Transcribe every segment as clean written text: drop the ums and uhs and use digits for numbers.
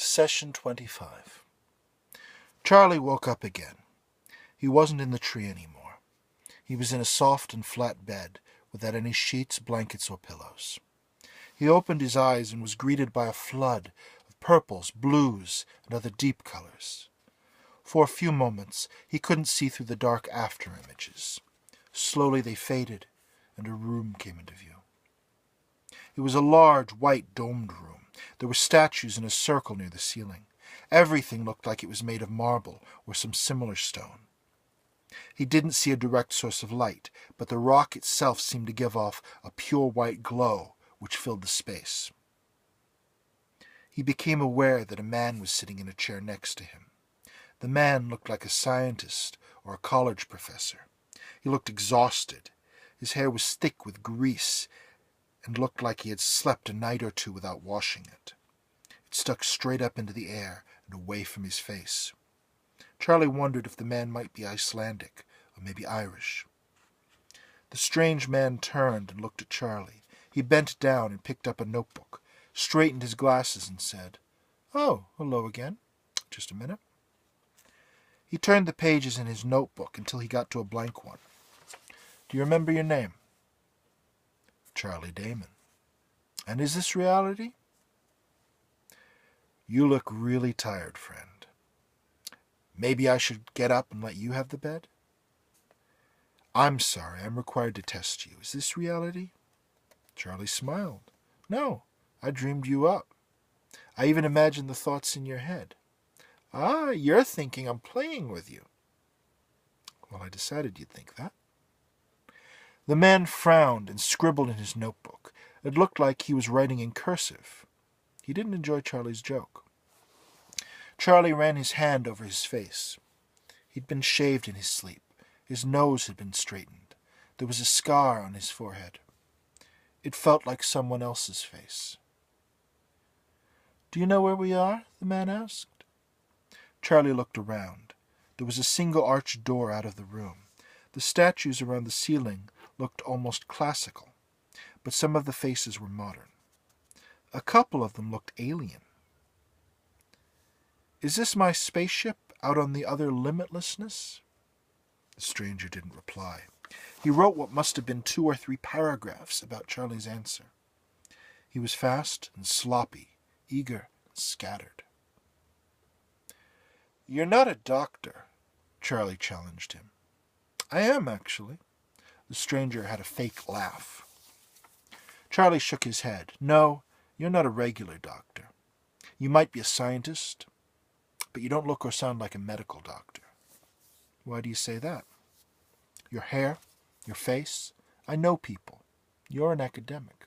Session 25. Charlie woke up again. He wasn't in the tree anymore. He was in a soft and flat bed without any sheets, blankets, or pillows. He opened his eyes and was greeted by a flood of purples, blues, and other deep colors. For a few moments he couldn't see through the dark after-images. Slowly they faded, and a room came into view. It was a large, white, domed room. There were statues in a circle near the ceiling. Everything looked like it was made of marble or some similar stone. He didn't see a direct source of light, but the rock itself seemed to give off a pure white glow which filled the space. He became aware that a man was sitting in a chair next to him. The man looked like a scientist or a college professor. He looked exhausted. His hair was thick with grease and looked like he had slept a night or two without washing it. It stuck straight up into the air and away from his face. Charlie wondered if the man might be Icelandic or maybe Irish. The strange man turned and looked at Charlie. He bent down and picked up a notebook, straightened his glasses and said, "Oh, hello again. Just a minute." He turned the pages in his notebook until he got to a blank one. "Do you remember your name?" "Charlie Damon." "And is this reality?" "You look really tired, friend. Maybe I should get up and let you have the bed?" "I'm sorry, I'm required to test you. Is this reality?" Charlie smiled. "No, I dreamed you up. I even imagined the thoughts in your head." "Ah, you're thinking I'm playing with you." "Well, I decided you'd think that." The man frowned and scribbled in his notebook. It looked like he was writing in cursive. He didn't enjoy Charlie's joke. Charlie ran his hand over his face. He'd been shaved in his sleep. His nose had been straightened. There was a scar on his forehead. It felt like someone else's face. "Do you know where we are?" the man asked. Charlie looked around. There was a single arched door out of the room. The statues around the ceiling looked almost classical, but some of the faces were modern. A couple of them looked alien. "Is this my spaceship out on the other limitlessness?" The stranger didn't reply. He wrote what must have been 2 or 3 paragraphs about Charlie's answer. He was fast and sloppy, eager and scattered. "You're not a doctor," Charlie challenged him. "I am, actually." The stranger had a fake laugh. Charlie shook his head. "No, you're not a regular doctor. You might be a scientist, but you don't look or sound like a medical doctor." "Why do you say that?" "Your hair, your face. I know people. You're an academic."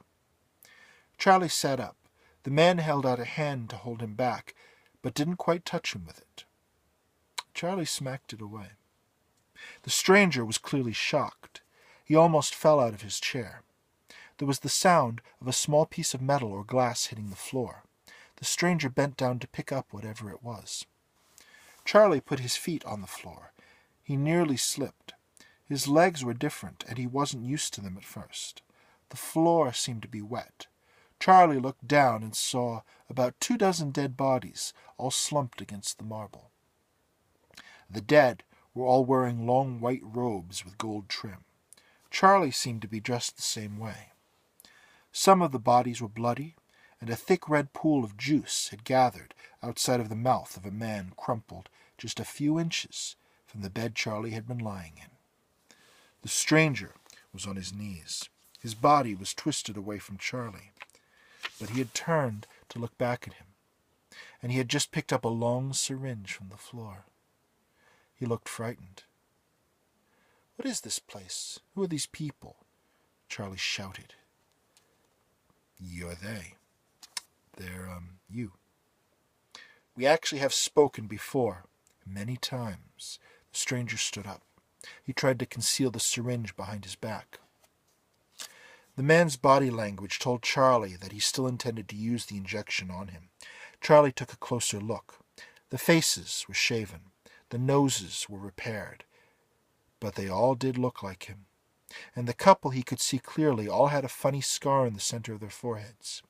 Charlie sat up. The man held out a hand to hold him back, but didn't quite touch him with it. Charlie smacked it away. The stranger was clearly shocked. He almost fell out of his chair. There was the sound of a small piece of metal or glass hitting the floor. The stranger bent down to pick up whatever it was. Charlie put his feet on the floor. He nearly slipped. His legs were different, and he wasn't used to them at first. The floor seemed to be wet. Charlie looked down and saw about 24 dead bodies, all slumped against the marble. The dead were all wearing long white robes with gold trim. Charlie seemed to be dressed the same way. Some of the bodies were bloody, and a thick red pool of juice had gathered outside of the mouth of a man crumpled just a few inches from the bed Charlie had been lying in. The stranger was on his knees. His body was twisted away from Charlie, but he had turned to look back at him, and he had just picked up a long syringe from the floor. He looked frightened. "What is this place? Who are these people?" Charlie shouted. "You're they. They're, you. We actually have spoken before, many times." The stranger stood up. He tried to conceal the syringe behind his back. The man's body language told Charlie that he still intended to use the injection on him. Charlie took a closer look. The faces were shaven. The noses were repaired. But they all did look like him. And the couple he could see clearly all had a funny scar in the center of their foreheads.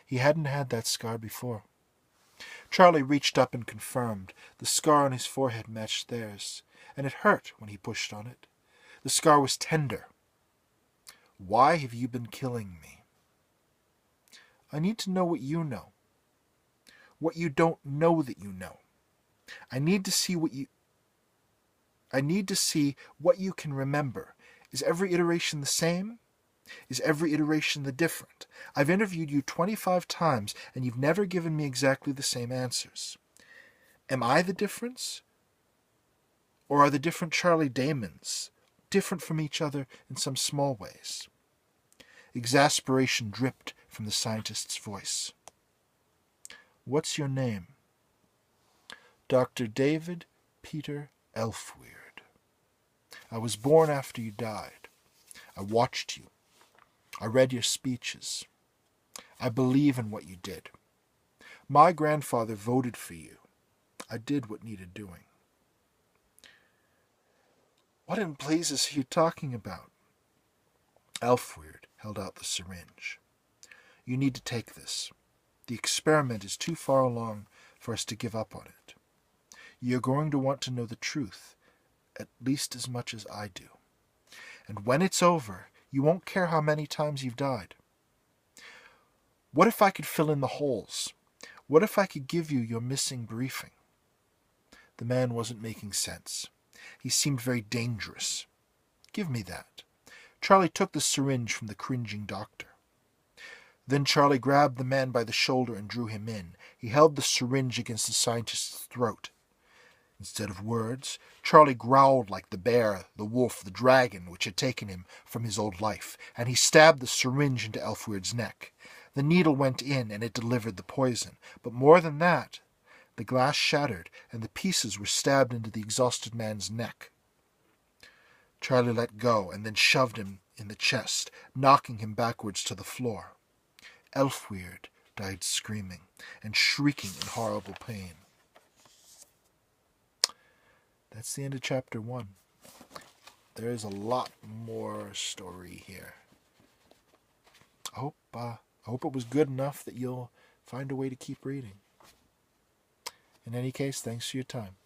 He hadn't had that scar before. Charlie reached up and confirmed. The scar on his forehead matched theirs, and it hurt when he pushed on it. The scar was tender. Why have you been killing me? I need to know what you know. What you don't know that you know. I need to see what you can remember. Is every iteration the same? Is every iteration the different? I've interviewed you 25 times, and you've never given me exactly the same answers. Am I the difference? Or are the different Charlie Damons different from each other in some small ways? Exasperation dripped from the scientist's voice. What's your name? Dr. David Peter Elfweird. I was born after you died. I watched you. I read your speeches. I believe in what you did. My grandfather voted for you. I did what needed doing. What in blazes are you talking about? Elfweird held out the syringe. You need to take this. The experiment is too far along for us to give up on it. You're going to want to know the truth, at least as much as I do. And when it's over, you won't care how many times you've died. What if I could fill in the holes? What if I could give you your missing briefing? The man wasn't making sense. He seemed very dangerous. Give me that. Charlie took the syringe from the cringing doctor. Then Charlie grabbed the man by the shoulder and drew him in. He held the syringe against the scientist's throat. Instead of words, Charlie growled like the bear, the wolf, the dragon which had taken him from his old life, and he stabbed the syringe into Elfweird's neck. The needle went in, and it delivered the poison. But more than that, the glass shattered, and the pieces were stabbed into the exhausted man's neck. Charlie let go, and then shoved him in the chest, knocking him backwards to the floor. Elfweird died screaming and shrieking in horrible pain. That's the end of chapter 1. There is a lot more story here. I hope it was good enough that you'll find a way to keep reading. In any case, thanks for your time.